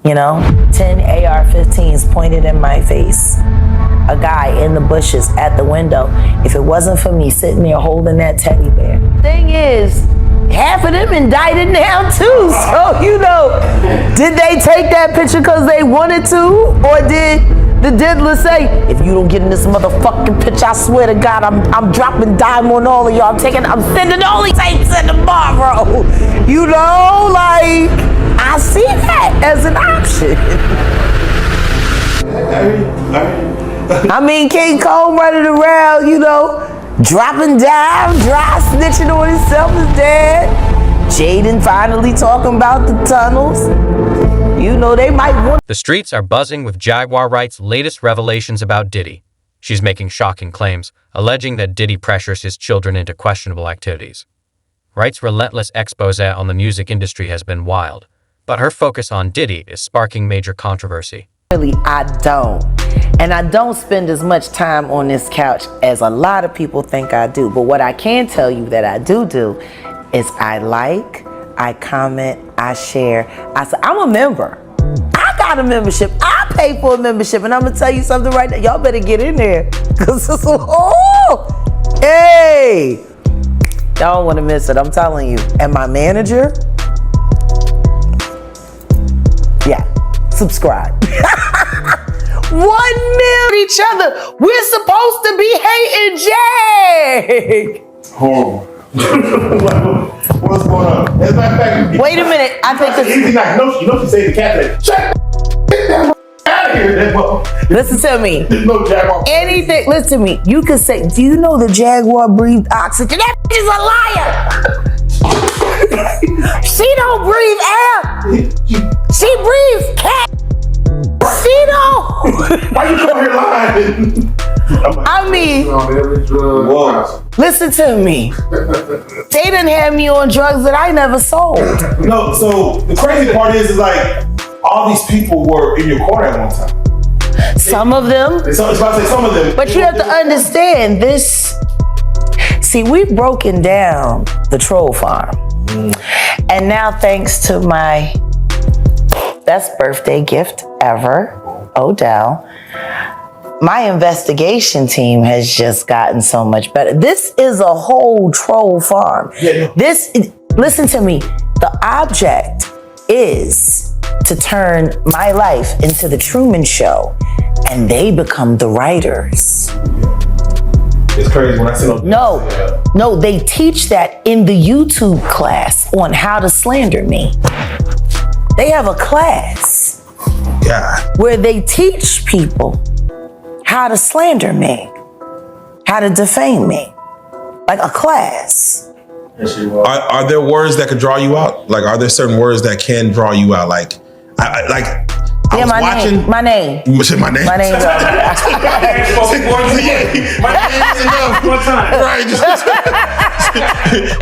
You know, 10 AR-15s pointed in my face. A guy in the bushes at the window. If it wasn't for me sitting there holding that teddy bear. Thing is, half of them indicted now too. So, you know, did they take that picture because they wanted to? Or did the diddler say, if you don't get in this motherfucking picture, I swear to God, I'm dropping dime on all of y'all. I'm sending all these tapes in tomorrow. You know, like, I see that as an option. I mean, King Cole running around, you know, dropping dime, dry snitching on himself as dad. Jaden finally talking about the tunnels. You know, they might want. The streets are buzzing with Jaguar Wright's latest revelations about Diddy. She's making shocking claims, alleging that Diddy pressures his children into questionable activities. Wright's relentless expose on the music industry has been wild, but her focus on Diddy is sparking major controversy. Really, I don't. And I don't spend as much time on this couch as a lot of people think I do. But what I can tell you that I do is I like, I comment, I share. I'm a member. I got a membership. I pay for a membership. And I'm going to tell you something right now. Y'all better get in there. Because it's, hey, y'all don't want to miss it. I'm telling you. And my manager, yeah, subscribe. 1 million each other. We're supposed to be hating Jay. Horrible. What's going on? As a matter of fact, wait a minute. I think this. You know she saved the cat. Shut out of here. Listen to me. There's no Jaguar. Anything. Listen to me. You could say, do you know the Jaguar breathed oxygen? That is a liar. She don't breathe air. She breathes cat. She don't. Why you come here lying? I mean, listen to me. They done had me on drugs that I never sold. No, so the crazy part is like all these people were in your corner at one time. Some of them. It's about to say some of them. But you have to understand this. See, we've broken down the troll farm. And now thanks to my best birthday gift ever, Odell, my investigation team has just gotten so much better. This is a whole troll farm. Yeah. Listen to me. The object is to turn my life into the Truman Show, and they become the writers. It's crazy when I see them. No, they teach that in the YouTube class on how to slander me. They have a class where they teach people how to slander me, how to defame me, like a class. Are there words that could draw you out? Like, are there certain words that can draw you out? Like, I was watching. My name. You said my name? My name. Right.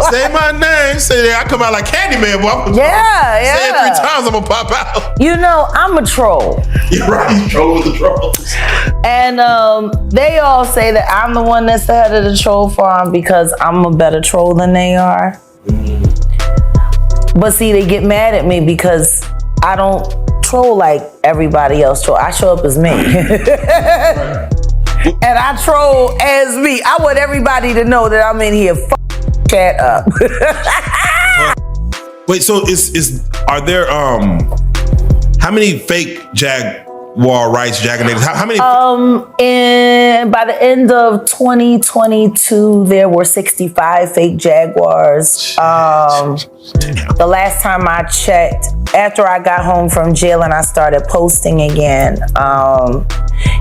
Say my name. Say that. I come out like Candyman, boy. Yeah. Say it 3 times, I'm gonna pop out. You know, I'm a troll. You're right. You troll with the trolls. And they all say that I'm the one that's the head of the troll farm because I'm a better troll than they are. But see, they get mad at me because I don't troll like everybody else troll. I show up as me. And I troll as me. I want everybody to know that I'm in here chat up. Wait, so are there how many fake Jaguar Wrights, Jaganators? How many? And by the end of 2022, there were 65 fake Jaguars. The last time I checked, after I got home from jail and I started posting again,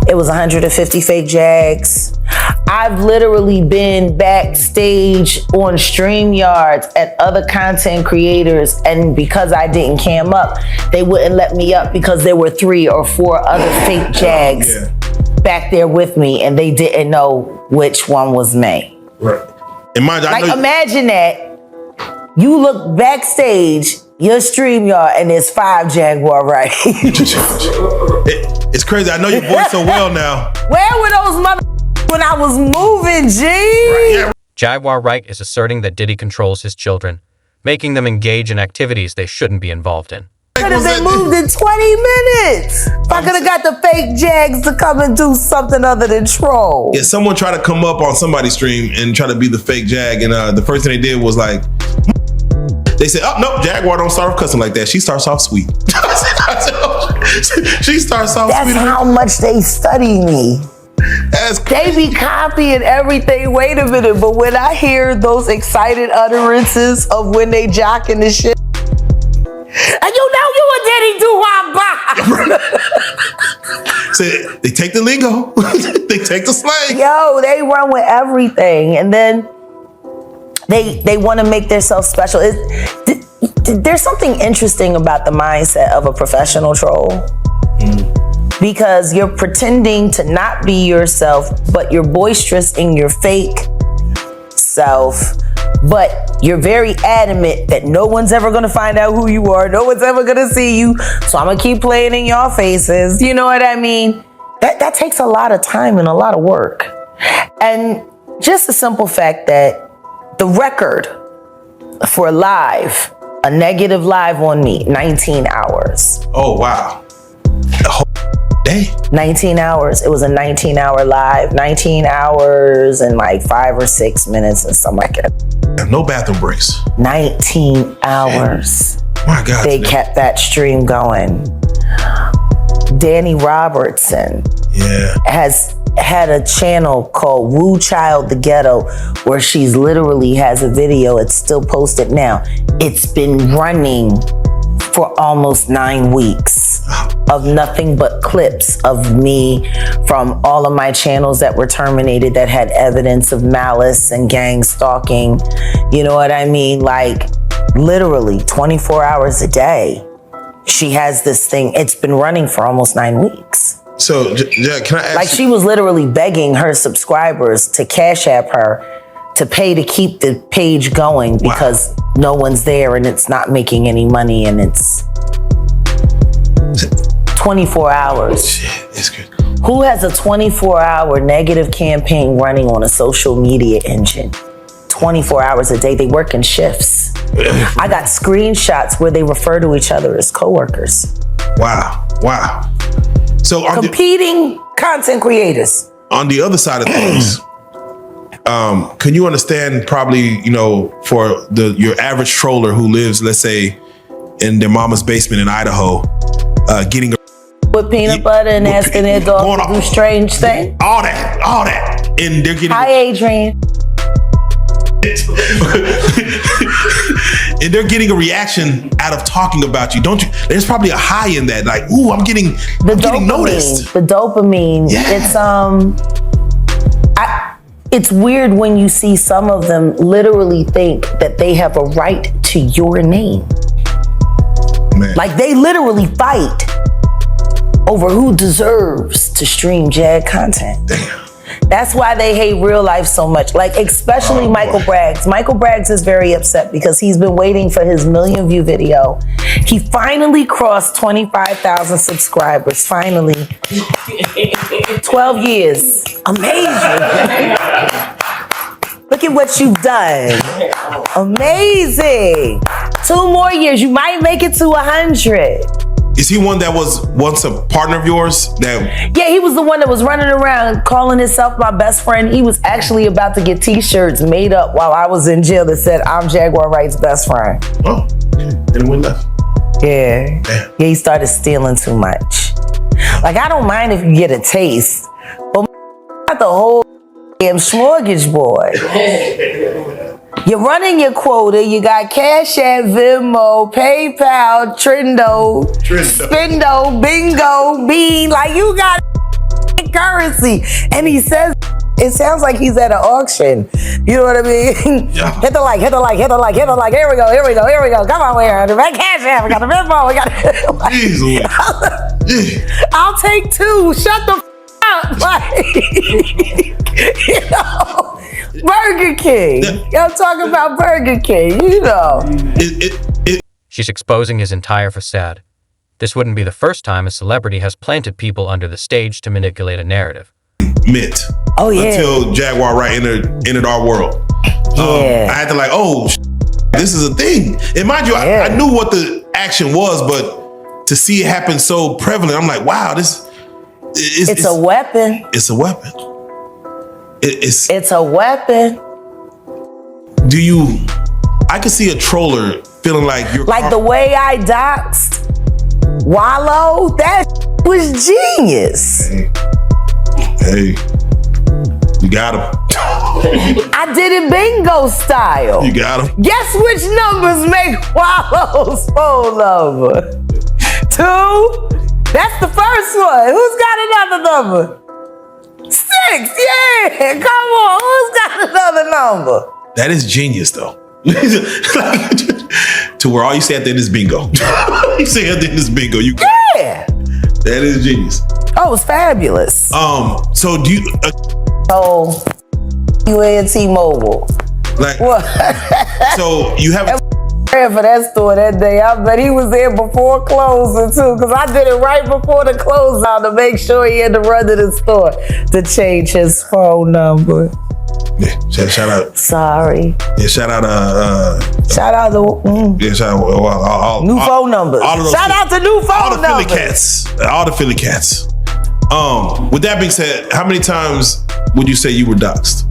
it was 150 fake Jags. I've literally been backstage on StreamYards at other content creators, and because I didn't cam up, they wouldn't let me up because there were 3 or 4 other fake Jags back there with me, and they didn't know which one was me. Right. Imagine that. You look backstage, your StreamYard, and there's 5 Jaguar Wright. It's crazy. I know your voice so well now. Where were those when I was moving, G? Yeah. Jaguar Wright is asserting that Diddy controls his children, making them engage in activities they shouldn't be involved in. could have been moved in 20 minutes. If I could have got the fake Jags to come and do something other than troll. Yeah, someone tried to come up on somebody's stream and try to be the fake Jag, and the first thing they did was like, they said, "Oh no, Jaguar don't start off cussing like that. She starts off sweet." She starts off That's sweet. how much they study me. They be copying everything. Wait a minute, but when I hear those excited utterances of when they jocking the shit, and you know you a Diddy do So they take the lingo, they take the slang. Yo, they run with everything, and then they want to make themselves special. There's something interesting about the mindset of a professional troll. Because you're pretending to not be yourself, but you're boisterous in your fake self. But you're very adamant that no one's ever gonna find out who you are. No one's ever gonna see you. So I'm gonna keep playing in your faces. You know what I mean? That takes a lot of time and a lot of work. And just the simple fact that the record for live, a negative live on me, 19 hours. Oh, wow. The whole day? 19 hours. It was a 19-hour live. 19 hours and like 5 or 6 minutes and something like that. No bathroom breaks. 19 hours. My God. They kept that stream going. Danny Robertson has had a channel called Woo Child the Ghetto where she's literally has a video. It's still posted now. It's been running for almost 9 weeks of nothing but clips of me from all of my channels that were terminated that had evidence of malice and gang stalking. You know what I mean? Like literally 24 hours a day. She has this thing. It's been running for almost 9 weeks. So, yeah, can I ask Like she was literally begging her subscribers to cash app her to pay to keep the page going because no one's there and it's not making any money and it's 24 hours. Shit, it's good. Who has a 24-hour negative campaign running on a social media engine? 24 hours a day. They work in shifts. I got screenshots where they refer to each other as coworkers. Wow. So Competing content creators. On the other side of things, can you understand probably, for your average troller who lives, let's say, in their mama's basement in Idaho, getting with peanut butter and asking their dog to do strange things? All that. And they're getting... Hi, Adrian. And they're getting a reaction out of talking about you, don't you? There's probably a high in that, like, ooh, I'm getting noticed. The dopamine. It's weird when you see some of them literally think that they have a right to your name. Man. Like they literally fight over who deserves to stream Jag content. Damn. That's why they hate real life so much. Like, especially Michael Braggs. Michael Braggs is very upset because he's been waiting for his 1 million view video. He finally crossed 25,000 subscribers. Finally. 12 years. Amazing. Look at what you've done. Amazing. 2 more years. You might make it to 100. Is he one that was once a partner of yours? Yeah, he was the one that was running around calling himself my best friend. He was actually about to get t-shirts made up while I was in jail that said, I'm Jaguar Wright's best friend. Oh, then we left. Yeah. Damn. Yeah, he started stealing too much. Like, I don't mind if you get a taste, but not the whole damn smorgasbord. You're running your quota. You got Cash App, Venmo, PayPal, Trendo, Spendo, Bingo, Bean. Like, you got currency. And he says, it sounds like he's at an auction. You know what I mean? Yeah. Hit the like. Here we go. Come on, we're the Cash App. We got the Venmo. We got I'll take 2. Shut the up. Like, Burger King. I'm talking about Burger King, She's exposing his entire facade. This wouldn't be the first time a celebrity has planted people under the stage to manipulate a narrative. Mint. Oh, yeah. Until Jaguar Wright entered our world. Yeah. I had to this is a thing. And mind you, I knew what the action was, but to see it happen so prevalent, I'm like, wow, it's a weapon. It's a weapon. It's a weapon. I can see a troller feeling like you're like the way I doxed Wallow. That was genius. Hey, you got him. I did it bingo style. You got him. Guess which numbers make Wallow's phone number? 2. That's the first one. Who's got another number? 6. Yeah, come on. Who's got another number? That is genius, though. To where all you say at the end is bingo. You say at the end is bingo. Yeah. That is genius. Oh, it's fabulous. So do you? You and T-Mobile. Like what? So you have. For that store that day, I bet he was there before closing too, because I did it right before the closeout to make sure he had to run to the store to change his phone number. Yeah, shout out. Sorry. Yeah, shout out. Shout out to. Yeah, shout out. All new phone numbers. Shout out to new phone numbers. All the Philly cats. All the Philly cats. With that being said, how many times would you say you were doxxed?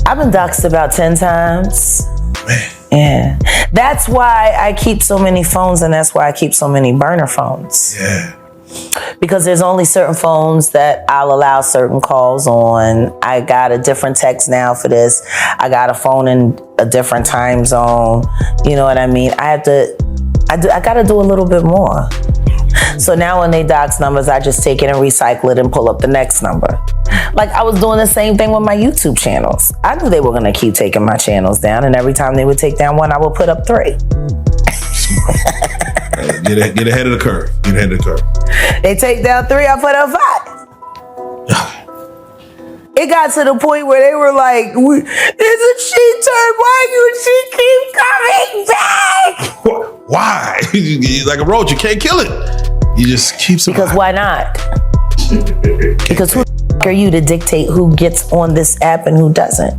I've been doxxed about 10 times. Man. Yeah. That's why I keep so many phones, and that's why I keep so many burner phones. Yeah. Because there's only certain phones that I'll allow certain calls on. I got a different text now for this. I got a phone in a different time zone. You know what I mean? I gotta do a little bit more. So now when they dox numbers, I just take it and recycle it and pull up the next number. Like I was doing the same thing with my YouTube channels. I knew they were gonna keep taking my channels down, and every time they would take down one, I would put up 3. Get ahead of the curve. Get ahead of the curve. They take down 3, I put up 5. It got to the point where they were like, "There's a cheat turn. Why you keep coming back?" Why? Like a road, you can't kill it. You just keep surviving. Because why not? Because who are you to dictate who gets on this app and who doesn't?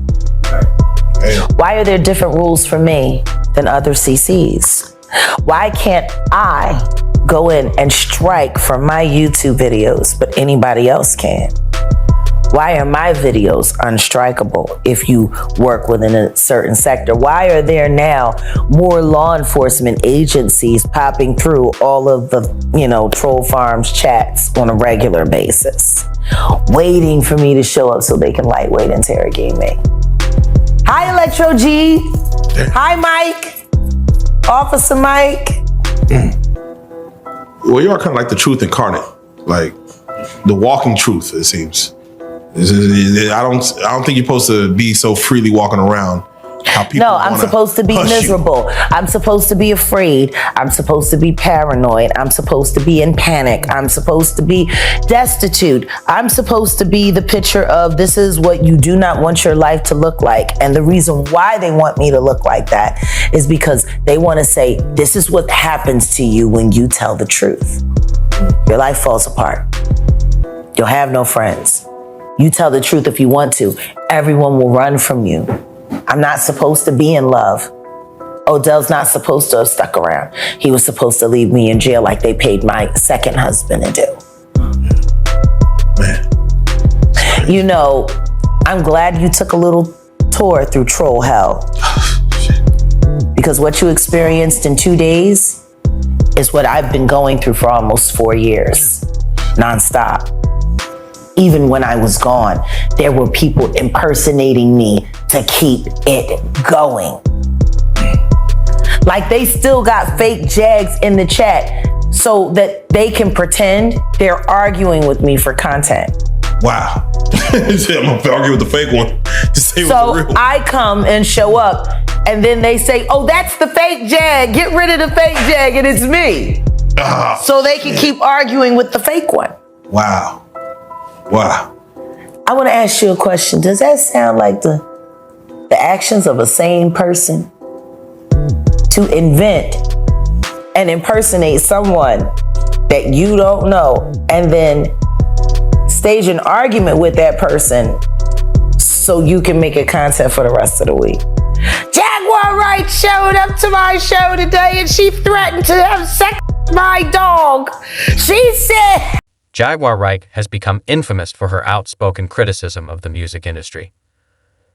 Why are there different rules for me than other CCs? Why can't I go in and strike for my YouTube videos, but anybody else can? Why are my videos unstrikable if you work within a certain sector? Why are there now more law enforcement agencies popping through all of the, troll farms chats on a regular basis, waiting for me to show up so they can lightweight interrogate me? Hi, Electro G. Hi, Mike. Officer Mike. Well, you are kind of like the truth incarnate, like the walking truth, it seems. I don't think you're supposed to be so freely walking around. No, I'm supposed to be miserable. I'm supposed to be afraid. I'm supposed to be paranoid. I'm supposed to be in panic. I'm supposed to be destitute. I'm supposed to be the picture of this is what you do not want your life to look like. And the reason why they want me to look like that is because they want to say, this is what happens to you when you tell the truth. Your life falls apart. You'll have no friends. You tell the truth if you want to. Everyone will run from you. I'm not supposed to be in love. Odell's not supposed to have stuck around. He was supposed to leave me in jail like they paid my second husband to do. Man. I'm glad you took a little tour through troll hell. Because what you experienced in 2 days is what I've been going through for almost 4 years, nonstop. Even when I was gone, there were people impersonating me to keep it going. Like they still got fake Jags in the chat so that they can pretend they're arguing with me for content. Wow. I'm gonna argue with the fake one to say what's the real. So I come and show up and then they say, oh, that's the fake Jag. Get rid of the fake Jag and it's me. So they can keep arguing with the fake one. Wow. I want to ask you a question. Does that sound like the actions of a sane person to invent and impersonate someone that you don't know and then stage an argument with that person so you can make it content for the rest of the week? Jaguar Wright showed up to my show today and she threatened to have sex my dog. She said. Jaguar Wright has become infamous for her outspoken criticism of the music industry.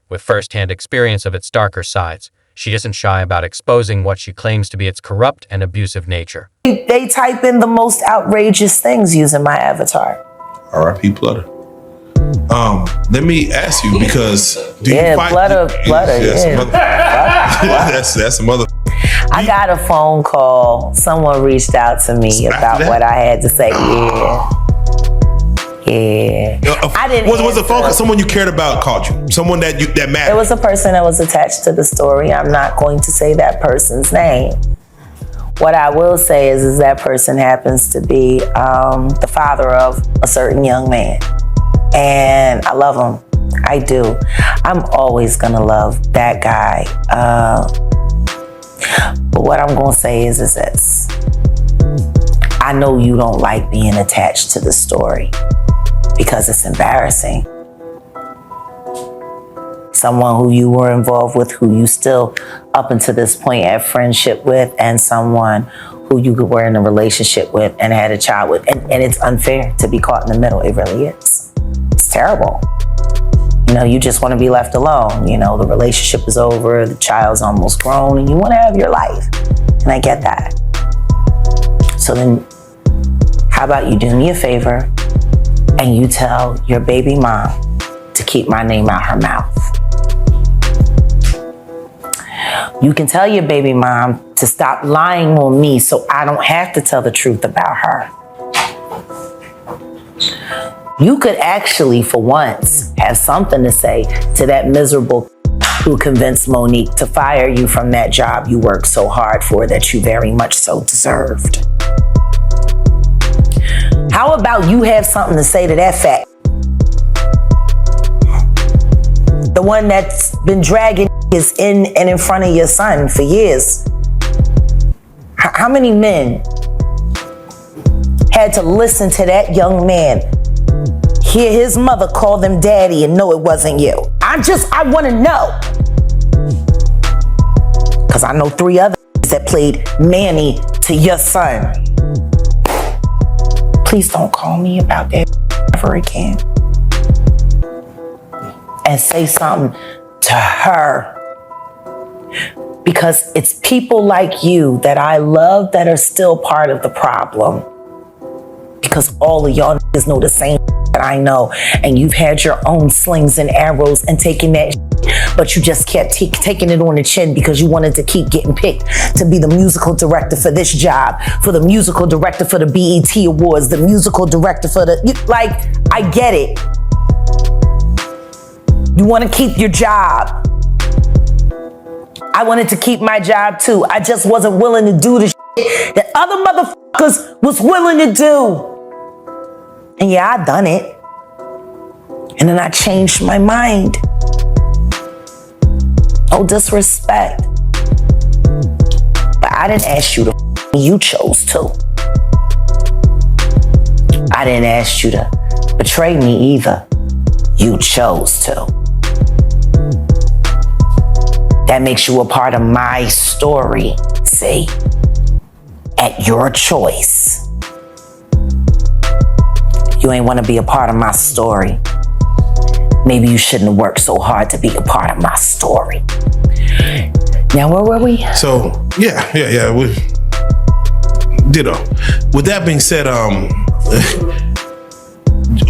With first-hand experience of its darker sides, she isn't shy about exposing what she claims to be its corrupt and abusive nature. They type in the most outrageous things using my avatar. R.I.P. Plutter. Let me ask you, because do you fight? Plutter, That's a mother. I got a phone call. Someone reached out to me about what I had to say. Yeah. I didn't. Was the phone call someone you cared about called you? Someone that mattered? It was a person that was attached to the story. I'm not going to say that person's name. What I will say is that person happens to be the father of a certain young man. And I love him. I do. I'm always gonna love that guy. But what I'm gonna say is this. I know you don't like being attached to the story because it's embarrassing. Someone who you were involved with, who you still up until this point had friendship with, and someone who you were in a relationship with and had a child with. And it's unfair to be caught in the middle. It really is. It's terrible. You know, you just want to be left alone. You know, the relationship is over, the child's almost grown, and you want to have your life. And I get that. So then, how about you do me a favor and you tell your baby mom to keep my name out her mouth. You can tell your baby mom to stop lying on me so I don't have to tell the truth about her. You could actually, for once, have something to say to that miserable who convinced Monique to fire you from that job you worked so hard for that you very much so deserved. How about you have something to say to that fact? The one that's been dragging is in and in front of your son for years. How many men had to listen to that young man hear his mother call them daddy and know it wasn't you? I want to know. Because I know 3 others that played Manny to your son. Please don't call me about that ever again. And say something to her. Because it's people like you that I love that are still part of the problem. Because all of y'all niggas know the same that I know. And you've had your own slings and arrows and taking that but you just kept taking it on the chin because you wanted to keep getting picked to be the musical director for this job, for the musical director for the BET Awards, the musical director for the, I get it. You want to keep your job. I wanted to keep my job too. I just wasn't willing to do the shit that other motherfuckers was willing to do. And yeah, I done it. And then I changed my mind. No disrespect. But I didn't ask you to you chose to. I didn't ask you to betray me either. You chose to. That makes you a part of my story, see? At your choice. You ain't want to be a part of my story. Maybe you shouldn't have worked so hard to be a part of my story. Now, where were we? So, yeah. Ditto. With that being said,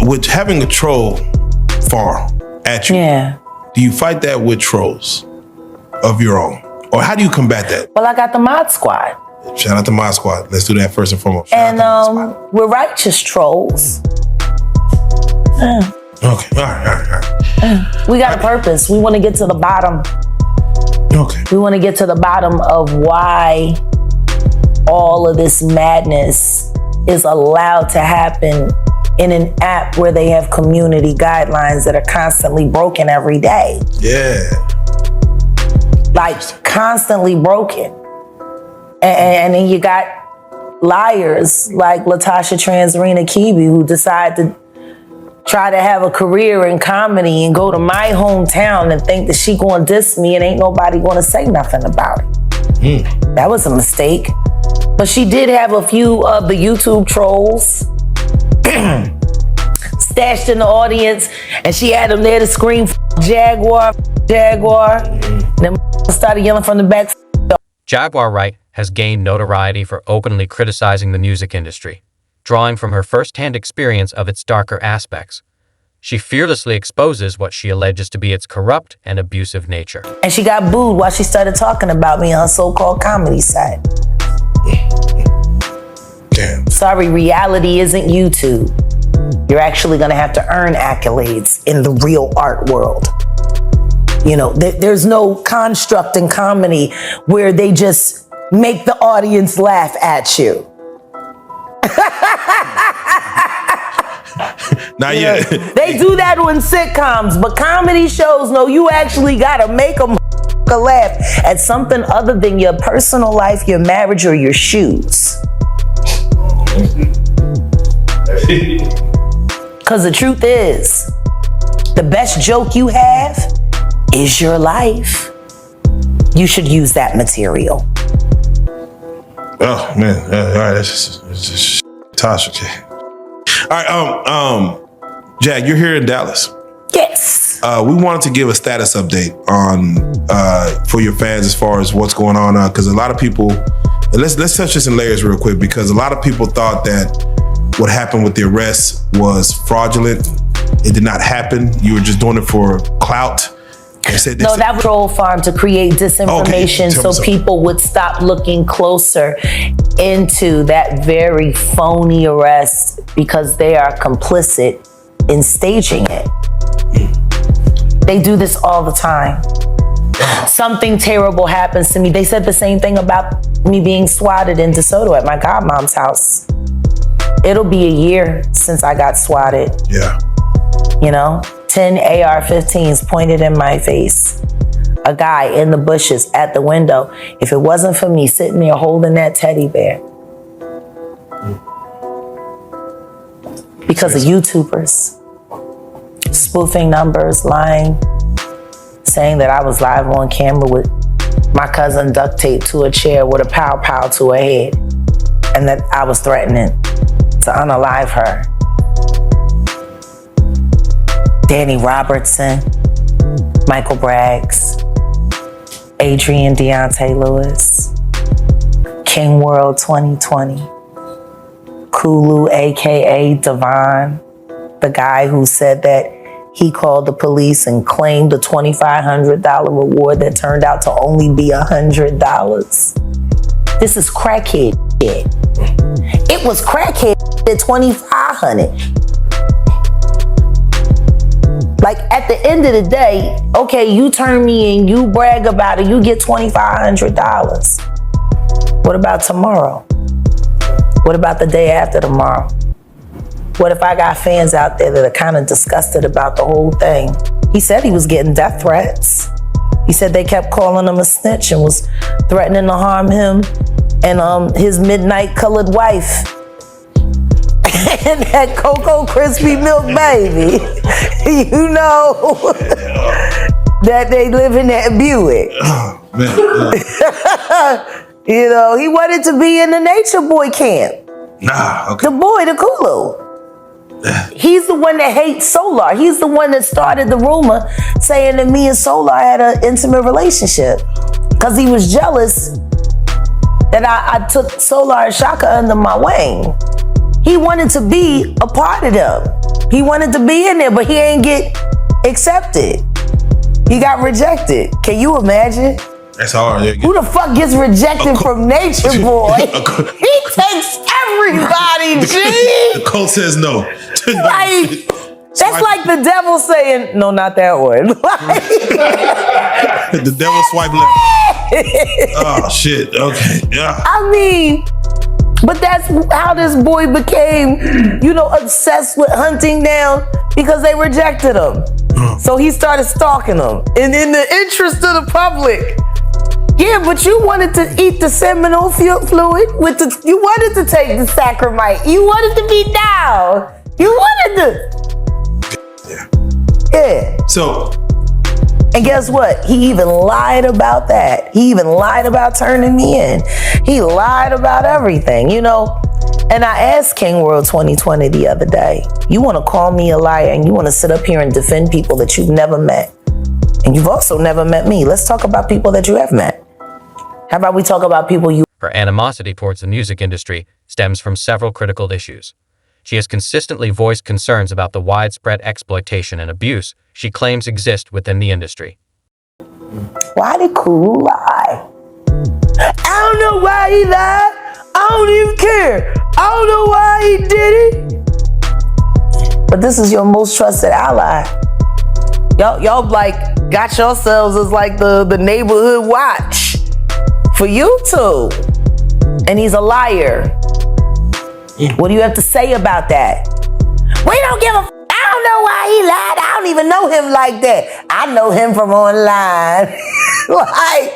with having a troll farm at you, do you fight that with trolls of your own? Or how do you combat that? Well, I got the Mod Squad. Shout out to Mod Squad. Let's do that first and foremost. And we're righteous trolls. Okay, all right. We got a purpose. We want to get to the bottom. Okay. We want to get to the bottom of why all of this madness is allowed to happen in an app where they have community guidelines that are constantly broken every day. Yeah. Like constantly broken. And then you got liars like Latasha Transarena Kibi who decide to try to have a career in comedy and go to my hometown and think that she gonna diss me and ain't nobody gonna say nothing about it. That was a mistake. But she did have a few of the YouTube trolls stashed in the audience, and she had them there to scream Jaguar. And then started yelling from the back. Jaguar Wright has gained notoriety for openly criticizing the music industry, drawing from her first-hand experience of its darker aspects. She fearlessly exposes what she alleges to be its corrupt and abusive nature. And she got booed while she started talking about me on her so-called comedy site. Damn. Sorry, reality isn't YouTube. You're actually gonna have to earn accolades in the real art world. You know, there's no construct in comedy where they just make the audience laugh at you. Not yet. They do that in sitcoms, but comedy shows, no, you actually gotta make them laugh at something other than your personal life, your marriage, or your shoes. Because the truth is, the best joke you have is your life. You should use that material. Oh man, all right, that's just Tasha. Okay. All right, Jag, you're here in Dallas. Yes. We wanted to give a status update on for your fans as far as what's going on, because a lot of people. And let's touch this in layers real quick, because a lot of people thought that what happened with the arrest was fraudulent. It did not happen. You were just doing it for clout. No, that was a troll farm to create disinformation so people would stop looking closer into that very phony arrest because they are complicit in staging it. They do this all the time. Something terrible happens to me. They said the same thing about me being swatted in DeSoto at my godmom's house. It'll be a year since I got swatted. Yeah. You know, 10 AR-15s pointed in my face. A guy in the bushes at the window. If it wasn't for me sitting there holding that teddy bear. Because of YouTubers. Spoofing numbers, lying. Saying that I was live on camera with my cousin duct taped to a chair with a pow-pow to her head. And that I was threatening to unalive her. Danny Robertson, Michael Braggs, Adrian Deontay Lewis, King World 2020, Kulu, AKA Devon, the guy who said that he called the police and claimed a $2,500 reward that turned out to only be $100. This is crackhead shit. It was crackhead at $2,500. Like, at the end of the day, okay, you turn me in, you brag about it, you get $2,500. What about tomorrow? What about the day after tomorrow? What if I got fans out there that are kind of disgusted about the whole thing? He said he was getting death threats. He said they kept calling him a snitch and was threatening to harm him and his midnight colored wife. And that Cocoa Krispy Milk baby. You know that they live in that Buick. Oh, man. You know, he wanted to be in the Nature Boy camp. Nah, okay. The boy, the Kulu. He's the one that hates Solar. He's the one that started the rumor saying that me and Solar had an intimate relationship because he was jealous that I took Solar and Shaka under my wing. He wanted to be a part of them. He wanted to be in there, but he ain't get accepted. He got rejected. Can you imagine? That's hard. Yeah. Who the fuck gets rejected from Nature Boy? He takes everybody, G. The cult says no. Like, that's like the devil saying, no, not that one. The devil swipe left. Oh, shit. Okay. Yeah. I mean, but that's how this boy became, you know, obsessed with hunting down because they rejected him. So he started stalking them. And in the interest of the public, yeah, but you wanted to eat the seminal fluid with the, you wanted to take the sacrament. You wanted to be down. You wanted to. Yeah. Yeah. So, And guess what? He even lied about that. He even lied about turning me in. He lied about everything, you know? And I asked King World 2020 the other day, you want to call me a liar and you want to sit up here and defend people that you've never met. And you've also never met me. Let's talk about people that you have met. How about we talk about people you... Her animosity towards the music industry stems from several critical issues. She has consistently voiced concerns about the widespread exploitation and abuse she claims exist within the industry. Why did Kulu lie? I don't know why he lied. I don't even care. I don't know why he did it. But this is your most trusted ally. Y'all like got yourselves as like the neighborhood watch for YouTube. And he's a liar. What do you have to say about that? We don't give a I don't know why he lied. I don't even know him like that. I know him from online. Like,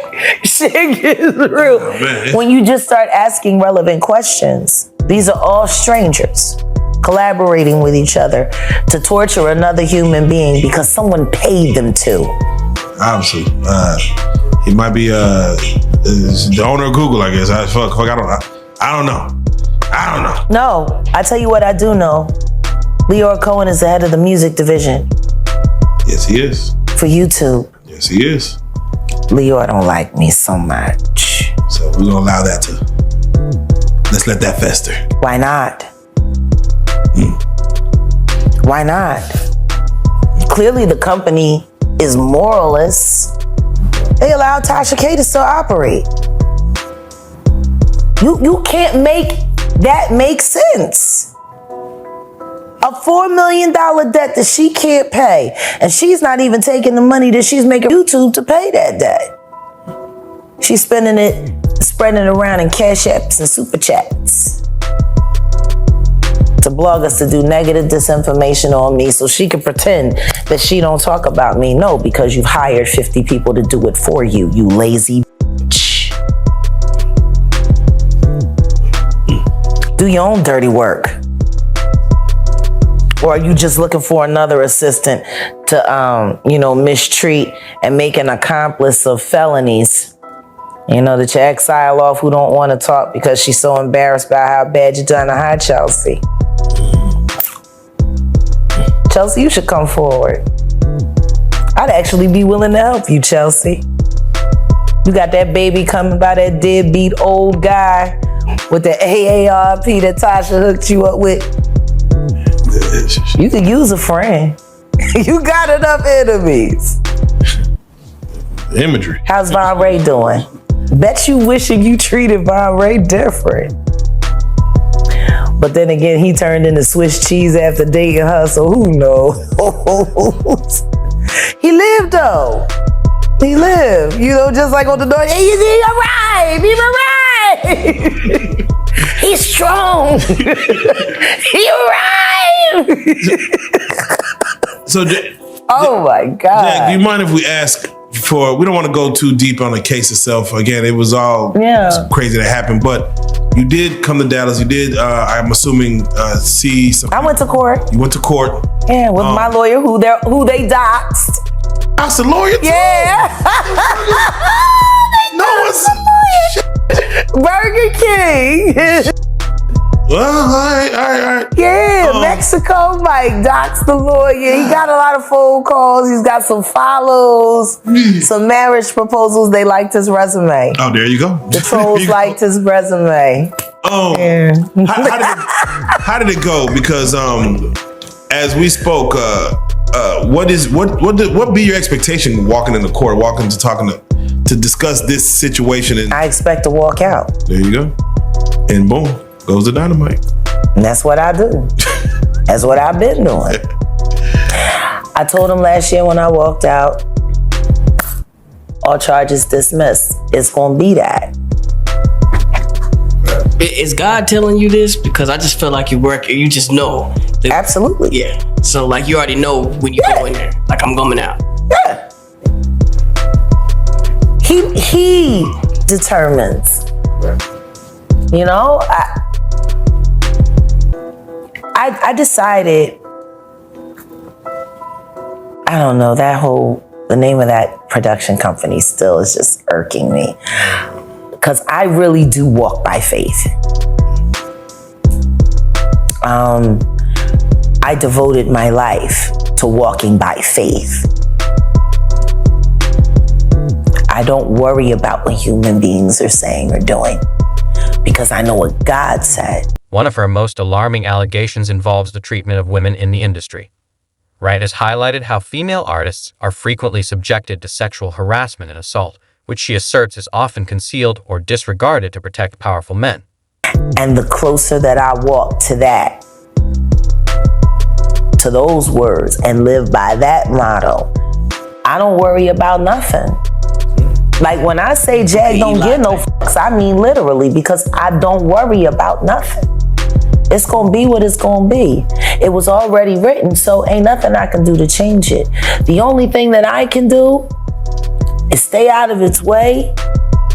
shit gets real. Oh, when you just start asking relevant questions, these are all strangers collaborating with each other to torture another human being because someone paid them to. Obviously. He might be the owner of Google, I guess. I don't know. No, I tell you what I do know. Leora Cohen is the head of the music division. Yes, he is. For YouTube. Yes, he is. Leora don't like me so much. So we're gonna allow that let's let that fester. Why not? Why not? Clearly the company is moralist. They allow Tasha K to still operate. You can't make that make sense. A $4 million debt that she can't pay. And she's not even taking the money that she's making YouTube to pay that debt. She's spending it, spreading it around in cash apps and super chats. To blog us to do negative disinformation on me so she can pretend that she don't talk about me. No, because you've hired 50 people to do it for you, you lazy bitch. Do your own dirty work. Or are you just looking for another assistant to, mistreat and make an accomplice of felonies? You know, that you exile off who don't want to talk because she's so embarrassed by how bad you done to her, Chelsea. Chelsea, you should come forward. I'd actually be willing to help you, Chelsea. You got that baby coming by that deadbeat old guy with the AARP that Tasha hooked you up with. You could use a friend. You got enough enemies. Imagery. How's Von Ray doing? Bet you wishing you treated Von Ray different. But then again, he turned into Swiss cheese after dating her, so who knows? He lived though. He lived. You know, just like on the door, hey, he's arrived. He's arrived. He's strong. He arrived. So, oh my God. Jack, do you mind if we ask for, we don't want to go too deep on the case itself. Again, it was all crazy that happened, but you did come to Dallas. You did, I'm assuming, see some. I went to court. You went to court. Yeah, with my lawyer who they doxed. That's the lawyer too? Yeah. Burger King. Well, all right. Yeah, Mexico Mike doxed the lawyer. He got a lot of phone calls. He's got some follows, some marriage proposals. They liked his resume. Oh, there you go. The trolls liked his resume. Oh, yeah. How did it go? Because as we spoke, what be your expectation walking in the court, to discuss this situation? And I expect to walk out. There you go. And boom, goes the dynamite. And that's what I do. That's what I've been doing. I told him last year when I walked out, all charges dismissed. It's gonna be that. Is God telling you this? Because I just feel like you work, you just know. Absolutely. Yeah. So like you already know when you go in there. Like I'm coming out. Yeah. He determines. You know, I decided, I don't know, that whole The name of that production company still is just irking me. Because I really do walk by faith. I devoted my life to walking by faith. I don't worry about what human beings are saying or doing because I know what God said. One of her most alarming allegations involves the treatment of women in the industry. Wright has highlighted how female artists are frequently subjected to sexual harassment and assault, which she asserts is often concealed or disregarded to protect powerful men. And the closer that I walk to that, to those words, and live by that motto, I don't worry about nothing. Like when I say Jag don't give no fucks, I mean literally, because I don't worry about nothing. It's gonna be what it's gonna be. It was already written, so ain't nothing I can do to change it. The only thing that I can do is stay out of its way,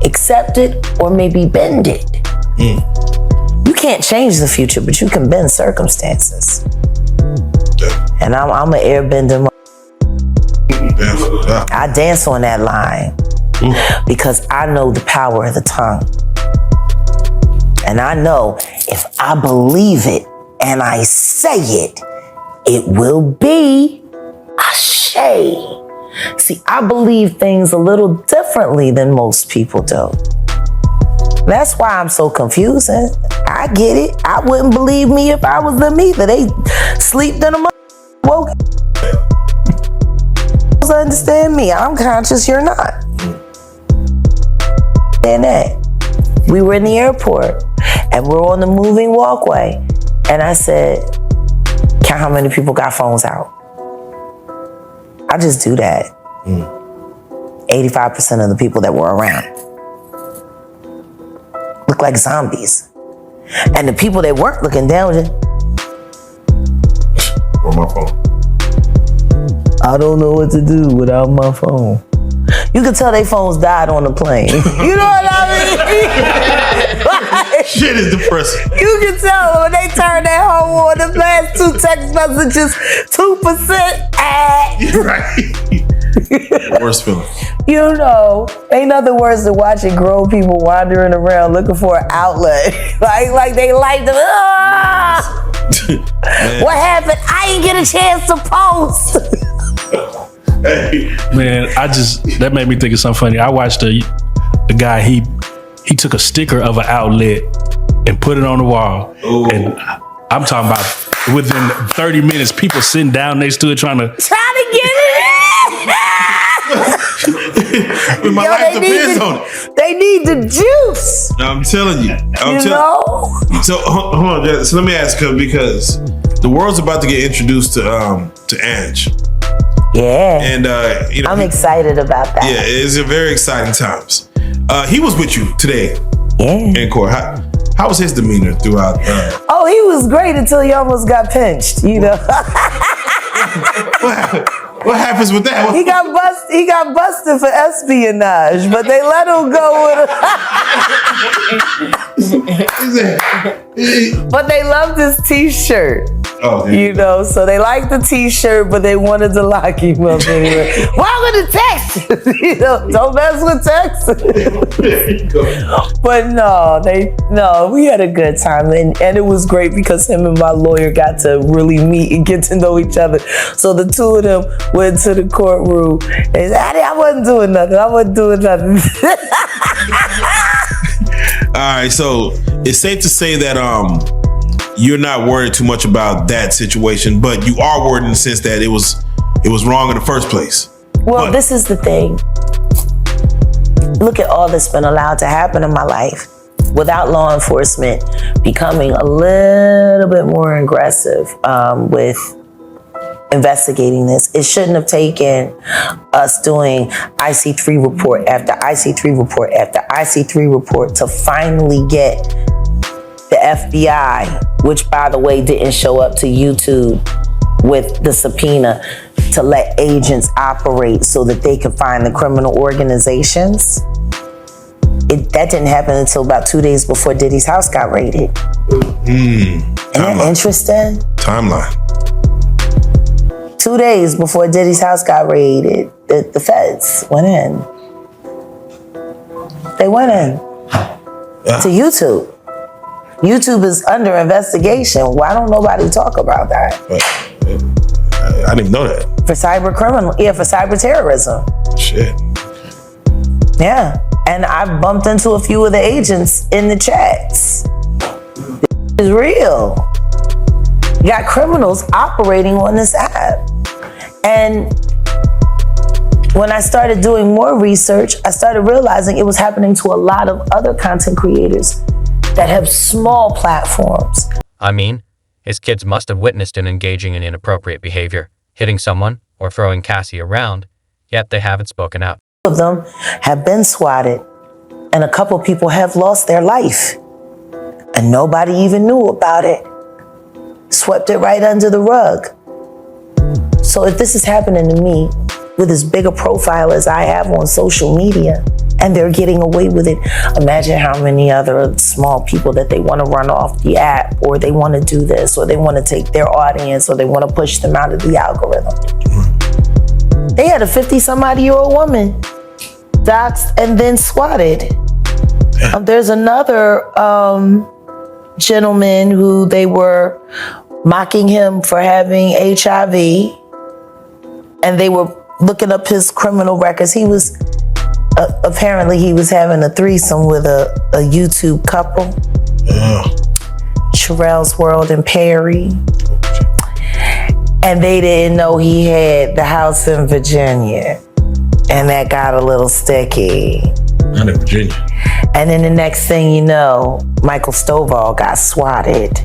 accept it, or maybe bend it. You can't change the future, but you can bend circumstances. And I'm an airbender. I dance on that line because I know the power of the tongue. And I know if I believe it and I say it, it will be ashe. See, I believe things a little differently than most people do. That's why I'm so confusing. I get it. I wouldn't believe me if I was them either. They sleep in a woke. Understand me. I'm conscious, you're not. And that. We were in the airport and we're on the moving walkway. And I said, count how many people got phones out. I just do that. 85% of the people that were around look like zombies. And the people that weren't looking down just, on my phone. I don't know what to do without my phone. You can tell their phones died on the plane. You know what I mean? Like, Shit is depressing. you can tell when they turn that home on the last 2 text messages, 2%. Right. Worst feeling. You know, ain't nothing worse than watching grown people wandering around looking for an outlet. like they like them. What happened? I didn't get a chance to post. Man, that made me think of something funny. I watched a guy, he took a sticker of an outlet and put it on the wall. Ooh. And I'm talking about within 30 minutes, people sitting down next to it trying to get it in. My life depends on it. They need the juice. I'm telling you. You know? So hold on. So let me ask you, because the world's about to get introduced to Ange. Yeah. And I'm excited about that. Yeah, it's a very exciting times. He was with you today. Yeah. In court. How was his demeanor throughout? Oh, he was great until he almost got pinched, you know. What happens with that? He got busted for espionage, but they let him go with But they loved his t-shirt. Oh, you know, so they liked the t-shirt, but they wanted to lock him up anyway. Why would the text? You know, don't mess with text. But no, we had a good time, and it was great because him and my lawyer got to really meet and get to know each other. So the two of them went to the courtroom and said, I wasn't doing nothing. All right, so it's safe to say that you're not worried too much about that situation, but you are worried in the sense that it was wrong in the first place. Well, this is the thing. Look at all that's been allowed to happen in my life without law enforcement becoming a little bit more aggressive with investigating this. It shouldn't have taken us doing IC3 report after IC3 report after IC3 report to finally get the FBI, which by the way didn't show up to YouTube with the subpoena, to let agents operate so that they could find the criminal organizations. That didn't happen until about 2 days before Diddy's house got raided. Isn't that interesting? Timeline. 2 days before Diddy's house got raided, the feds went in. They went in to YouTube. YouTube is under investigation. Why don't nobody talk about that? I didn't even know that. For cyber terrorism. Shit. Yeah. And I've bumped into a few of the agents in the chats. It's real. You got criminals operating on this app. And when I started doing more research, I started realizing it was happening to a lot of other content creators that have small platforms. I mean, his kids must have witnessed him engaging in inappropriate behavior, hitting someone, or throwing Cassie around, yet they haven't spoken out. Of them have been swatted, and a couple people have lost their life, and nobody even knew about it. Swept it right under the rug. So if this is happening to me with as big a profile as I have on social media, and they're getting away with it, imagine how many other small people that they want to run off the app, or they want to do this, or they want to take their audience, or they want to push them out of the algorithm. They had a 50-some-odd-year-old woman doxxed and then swatted. There's another gentleman who they were mocking him for having HIV, and they were looking up his criminal records. He was apparently he was having a threesome with a YouTube couple, Sherelle's World and Perry, and they didn't know he had the house in Virginia, and that got a little sticky. Not in Virginia. And then the next thing you know, Michael Stovall got swatted.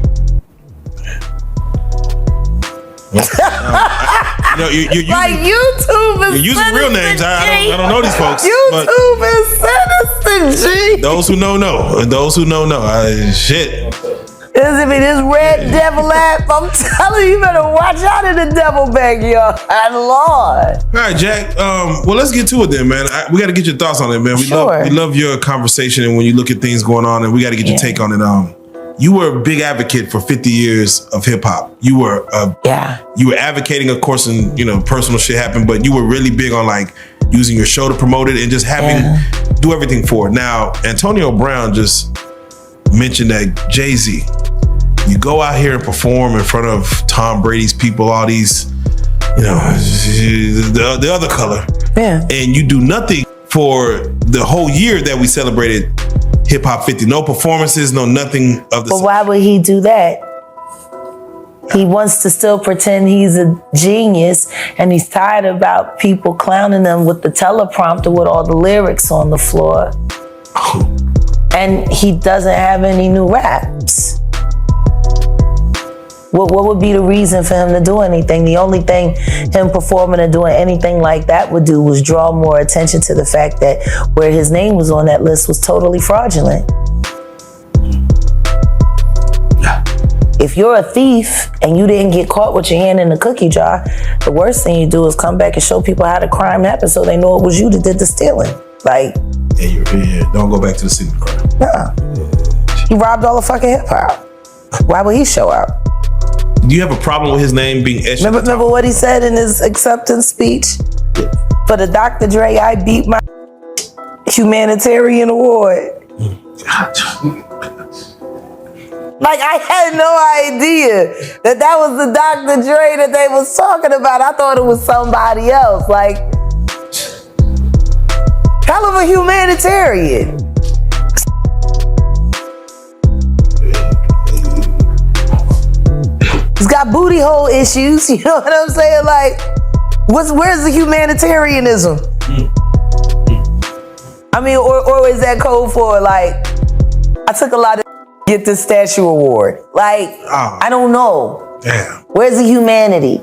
Like YouTube is you're using real names. I don't know these folks. YouTube is sinister, G. Those who know. Those who know. Shit. This red devil app, I'm telling you, you better watch out in the devil backyard. Lord. All right, Jack. Well, let's get to it then, man. We got to get your thoughts on it, man. We love your conversation, and when you look at things going on, and we got to get your take on it. You were a big advocate for 50 years of hip hop. You were advocating, of course, and personal shit happened, but you were really big on like using your show to promote it and just do everything for it. Now, Antonio Brown just mentioned that Jay-Z, you go out here and perform in front of Tom Brady's people, all these, the other color, and you do nothing for the whole year that we celebrated Hip Hop 50. No performances, no nothing of the. But why would he do that? He wants to still pretend he's a genius, and he's tired about people clowning him with the teleprompter with all the lyrics on the floor. And he doesn't have any new raps. What would be the reason for him to do anything? The only thing him performing or doing anything like that would do was draw more attention to the fact that where his name was on that list was totally fraudulent. If you're a thief and you didn't get caught with your hand in the cookie jar, the worst thing you do is come back and show people how the crime happened so they know it was you that did the stealing. Like, don't go back to the scene of the crime. Nah. He robbed all the fucking hip hop. Why would he show out? Do you have a problem with his name being etched? Remember what he said in his acceptance speech? For the Dr. Dre, I beat my humanitarian award. Like, I had no idea that was the Dr. Dre that they was talking about. I thought it was somebody else. Like, hell of a humanitarian. He's got booty hole issues, you know what I'm saying? Like, where's the humanitarianism? I mean, or is that code for like, I took a lot of get this statue award? Like, I don't know. Damn. Where's the humanity?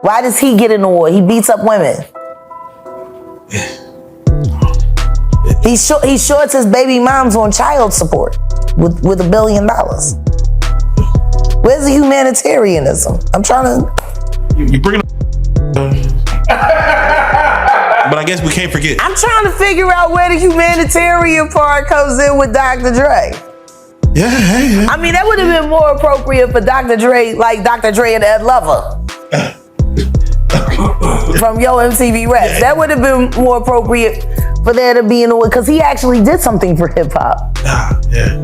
Why does he get an award? He beats up women. He shorts his baby moms on child support with $1 billion. Where's the humanitarianism? I'm trying to. You bring it But I guess we can't forget. I'm trying to figure out where the humanitarian part comes in with Dr. Dre. Yeah. I mean, that would have been more appropriate for Dr. Dre, like Dr. Dre and Ed Lover. from Yo MTV Raps. That would have been more appropriate for there to be in a way, because he actually did something for hip hop. Yeah.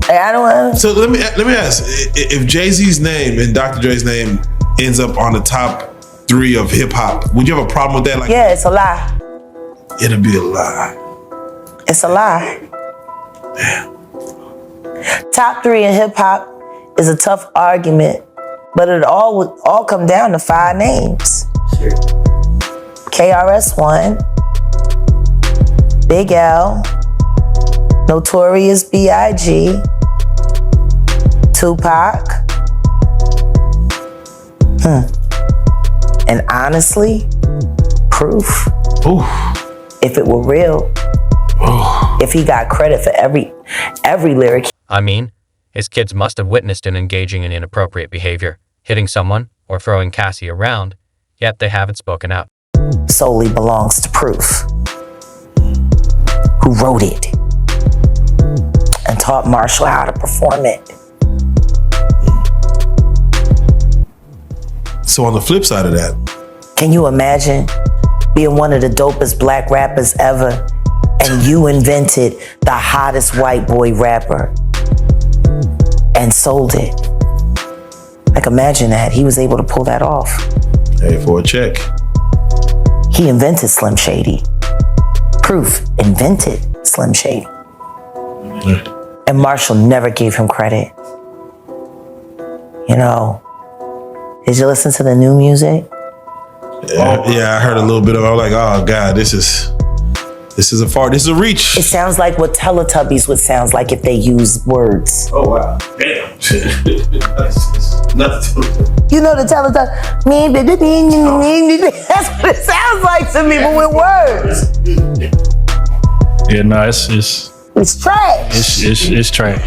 I don't. So let me ask: if Jay-Z's name and Dr. Dre's name ends up on the top 3 of hip hop, would you have a problem with that? Like, Yeah, it's a lie. it'll be a lie. It's a lie. Top 3 in hip hop is a tough argument, but it all would all come down to 5 names. KRS-One, Big L, Notorious B.I.G., Tupac. And honestly, Proof. Ooh. If it were real, if he got credit for every lyric. I mean, his kids must have witnessed him engaging in inappropriate behavior, hitting someone, or throwing Cassie around, yet they haven't spoken out. Solely belongs to Proof, who wrote it and taught Marshall how to perform it. So on the flip side of that, Can you imagine being one of the dopest black rappers ever and you invented the hottest white boy rapper and sold it? Like, imagine that. He was able to pull that off. hey, for a check. He invented Slim Shady. Proof invented Slim Shady. And Marshall never gave him credit. You know, did you listen to the new music? Yeah, I heard a little bit of it. I was like, oh God, this is a reach. It sounds like what Teletubbies would sound like if they used words. Oh wow. Damn. Nothing. You know the Teletubbies? That's what it sounds like to me, but with words. Yeah, no, it's trash. it's trash.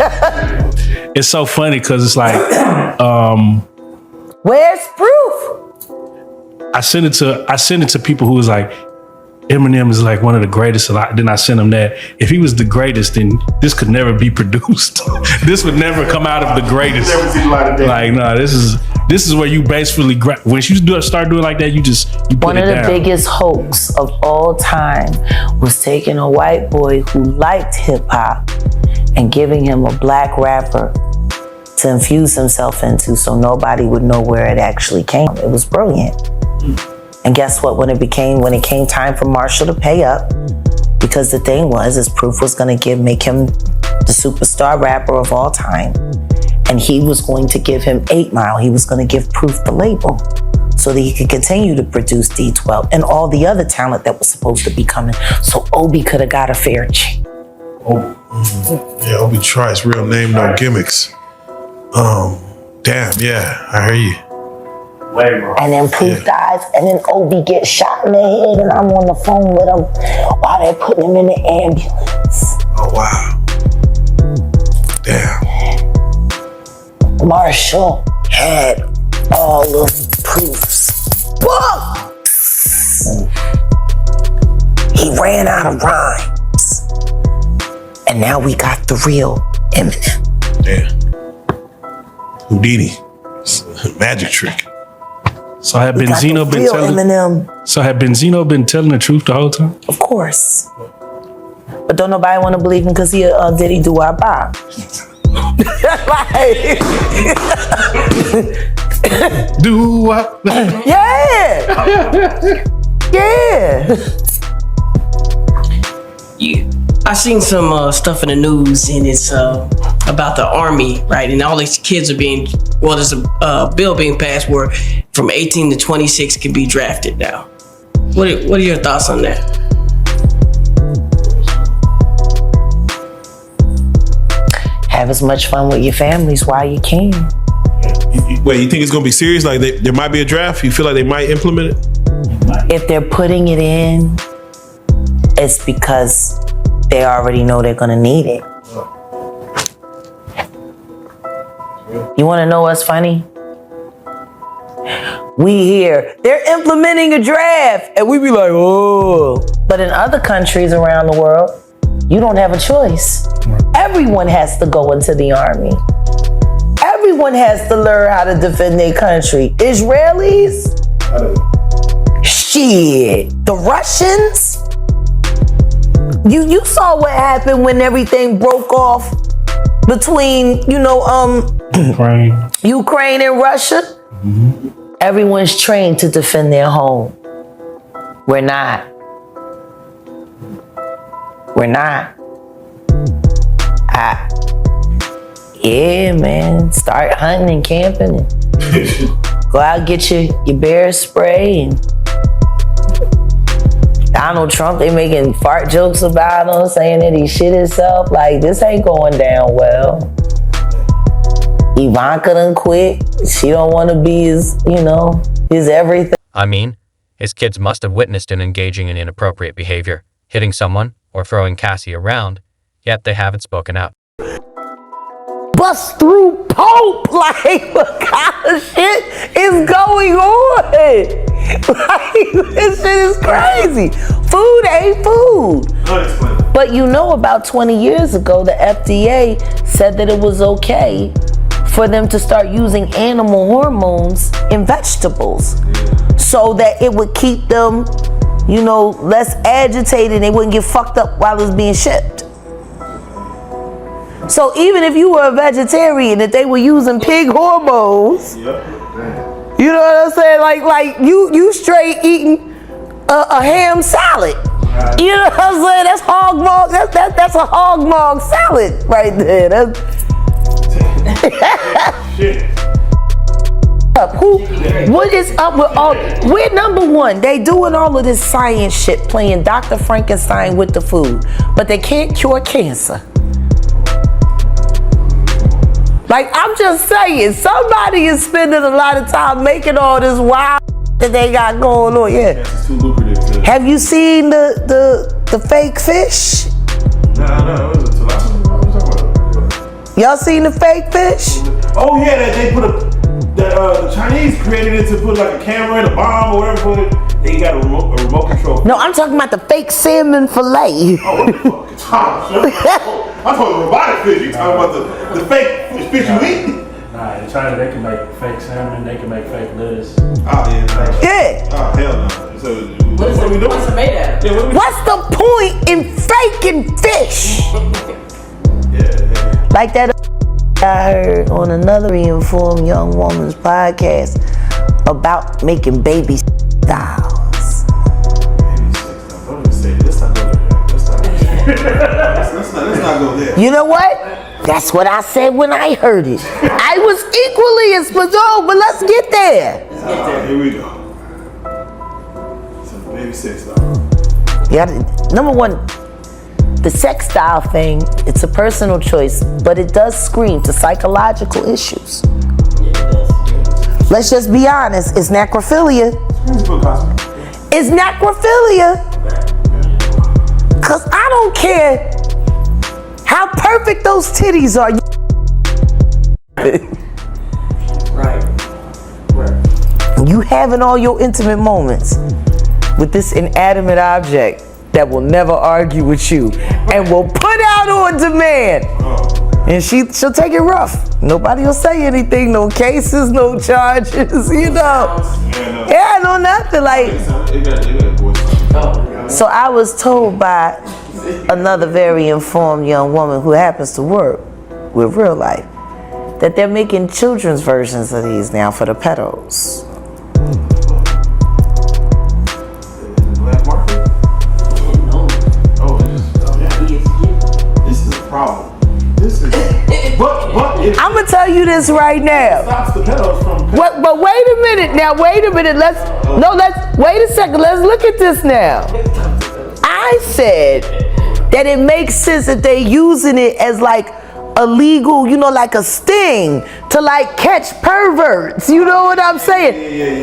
It's so funny because it's like, Where's Proof? I sent it to people who was like, Eminem is like one of the greatest. Then I sent him that. If he was the greatest, then this could never be produced. This would never come out of the greatest. Never see the light of day. Like, no, this is where you basically when you start doing like that, you put One it of the down. biggest hoax of all time was taking a white boy who liked hip hop and giving him a black rapper to infuse himself into so nobody would know where it actually came. It was brilliant. And guess what? When it came time for Marshall to pay up, because the thing was Proof was gonna make him the superstar rapper of all time. And he was going to give him 8 Mile. He was gonna give Proof the label so that he could continue to produce D12 and all the other talent that was supposed to be coming. So Obi could have got a fair shake. Yeah, Obi Trice, real name, no gimmicks. Damn, yeah, I hear you. And then Proof dies, and then Obi gets shot in the head, and I'm on the phone with him while they're putting him in the ambulance. Oh wow. Damn. Marshall had all of Proof's books. He ran out of rhymes. And now we got the real Eminem. Damn. Houdini. Magic trick. So had We got Benzino the been real telling? Eminem, So had Benzino been telling the truth the whole time? of course. But don't nobody want to believe him because he Diddy do our Bob. Like, Do what? yeah. Yeah. I seen some stuff in the news, and it's about the Army, right? And all these kids are there's a bill being passed where from 18 to 26 can be drafted now. What are your thoughts on that? Have as much fun with your families while you can. Wait, you think it's gonna be serious? Like there might be a draft? You feel like they might implement it? If they're putting it in, it's because they already know they're gonna need it. You wanna know what's funny? We hear they're implementing a draft and we be like, oh. But in other countries around the world, you don't have a choice. Everyone has to go into the army. Everyone Everyone has to learn how to defend their country. Israelis? Shit. The Russians? You saw what happened when everything broke off between, Ukraine and Russia? Mm-hmm. Everyone's trained to defend their home. We're not. Yeah, man. Start hunting and camping and go out and get your bear spray. And Donald Trump, they making fart jokes about him, saying that he shit himself. Like, this ain't going down well. Ivanka done quit. She don't want to be his everything. I mean, his kids must have witnessed him engaging in inappropriate behavior, hitting someone or throwing Cassie around, yet they haven't spoken out. Bust through Pope, like, what kind of shit is going on? Like, this shit is crazy. Food ain't food. But about 20 years ago, the FDA said that it was okay for them to start using animal hormones in vegetables so that it would keep them, less agitated. They wouldn't get fucked up while it's being shipped. So even if you were a vegetarian, if they were using pig hormones, you know what I'm saying? Like you straight eating a ham salad. You know what I'm saying? That's hog maw. That's a hog maw salad right there. What is up with all? We're number one. They doing all of this science shit, playing Dr. Frankenstein with the food, but they can't cure cancer. Like, I'm just saying, somebody is spending a lot of time making all this wild that they got going on. Yeah. It's too lucrative to... Have you seen the fake fish? No. What was it? What are you talking about? Y'all seen the fake fish? Oh yeah, that they put the Chinese created it to put like a camera and a bomb or whatever. They got a remote control. No, I'm talking about the fake salmon fillet. Oh, what the fuck? I'm talking robotic fish. You talking about the fake fish you eat? Nah, in China they can make fake salmon, they can make fake lettuce. Oh yeah. Yeah. Oh hell no. So what are we doing? What's it made out of? Yeah, What's the point in faking fish? Yeah. Like that I heard on another Informed Young Woman's podcast about making baby styles. Don't even say it. Let's not go there. Let's not go there. You know what? That's what I said when I heard it. I was equally as but let's get there. Here we go. So baby sex doll. Yeah, number one, the sex style thing, it's a personal choice, but it does scream to psychological issues. Let's just be honest, it's necrophilia. It's necrophilia. Cause I don't care how perfect those titties are. Right. You having all your intimate moments with this inanimate object that will never argue with you and will put out on demand. And she'll take it rough. Nobody will say anything, no cases, no charges, Yeah, no nothing. Like, so I was told by another very informed young woman who happens to work with real life that they're making children's versions of these now for the pedos. Black market? This is a problem. But I'm gonna tell you this right now. Stops the pedos from. But wait a minute now. Wait a minute. Let's wait a second. Let's look at this now. I said that it makes sense that they using it as like a legal, like a sting to like catch perverts. You know what I'm saying? Yeah.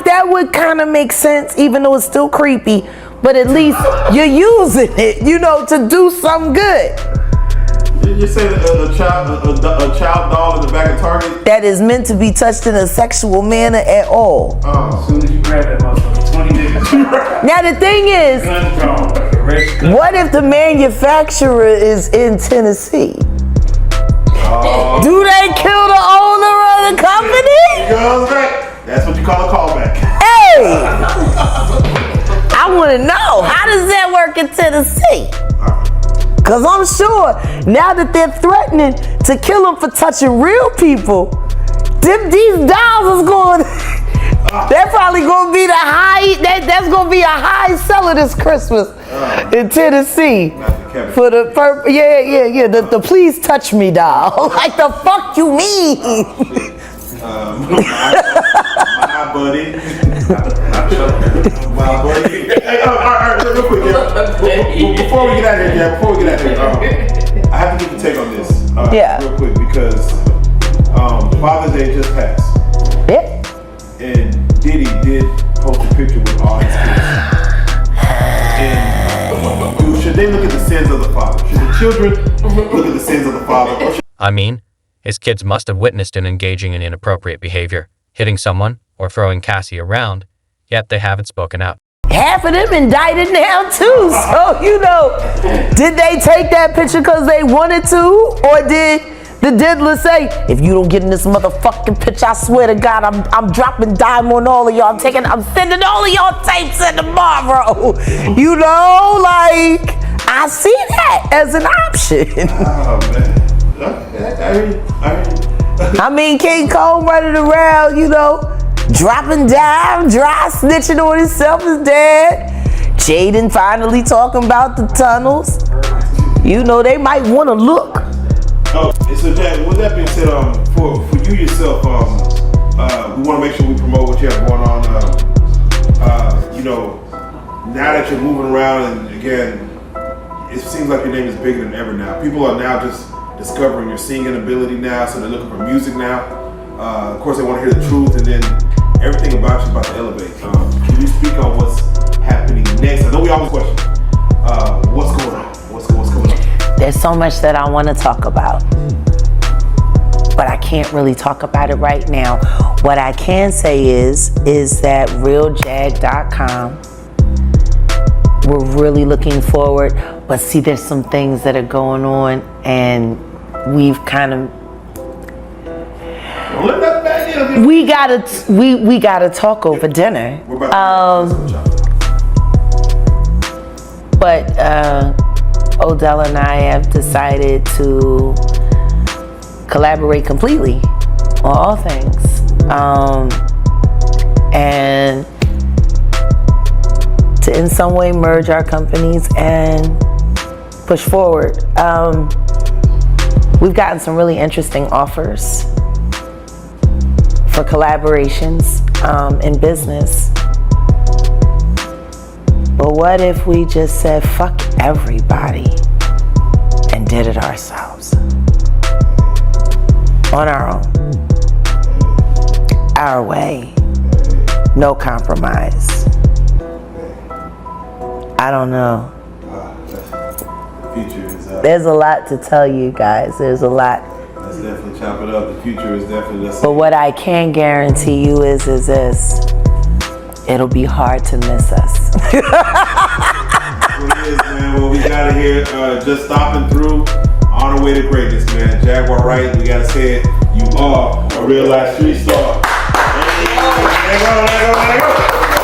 That would kind of make sense, even though it's still creepy. But at least you're using it, to do something good. You say a child doll in the back of Target? That is meant to be touched in a sexual manner at all. As soon as you grab that motherfucker, 20 minutes. Now the thing is, what if the manufacturer is in Tennessee? Do they kill the owner of the company? Goes back. That's what you call a callback. Hey! I want to know, how does that work in Tennessee? Because I'm sure now that they're threatening to kill them for touching real people, these dolls is going, they're probably going to be that's going to be a high seller this Christmas in Tennessee. For the the please touch me doll. Like, the fuck you mean? My buddy. My buddy. Hey, all right, real quick, before we get out of here, I have to get your take on this. Real quick, because Father's Day just passed. Yeah. And Diddy did post a picture with all his kids. And should they look at the sins of the father? Should the children look at the sins of the father? I mean, his kids must have witnessed him engaging in inappropriate behavior, hitting someone or throwing Cassie around, yet they haven't spoken out. Half of them indicted now too. So, did they take that picture because they wanted to? Or did the diddler say, if you don't get in this motherfucking picture, I swear to God, I'm dropping dime on all of y'all. I'm sending all of y'all tapes in tomorrow. I see that as an option. Oh, man. I mean, King Cole running around, dropping dime, dry snitching on himself is dead. Jaden finally talking about the tunnels. They might want to look. Oh, so Jack, with that being said, for you yourself, we want to make sure we promote what you have going on. Now that you're moving around, and again, it seems like your name is bigger than ever now. People are now just discovering your singing ability now, so they're looking for music now. Of course, they want to hear the truth, and then everything about you is about to elevate. Can you speak on what's happening next? I know we always question, what's going on? What's going on? There's so much that I want to talk about, but I can't really talk about it right now. What I can say is that realjag.com, we're really looking forward, but see, there's some things that are going on, and we've kind of, we gotta talk over dinner. But Odell and I have decided to collaborate completely on all things, and to in some way merge our companies and push forward. We've gotten some really interesting offers for collaborations in business. But what if we just said, fuck everybody and did it ourselves? On our own. Our way. No compromise. I don't know. The future is There's a lot to tell you guys. There's a lot. Let's definitely chop it up. The future is definitely. But what I can guarantee you is this. It'll be hard to miss us. It is, man. Well, we got it here. Just stopping through on our way to greatness, man. Jaguar Wright, we gotta say it. You are a real life street star. There you go.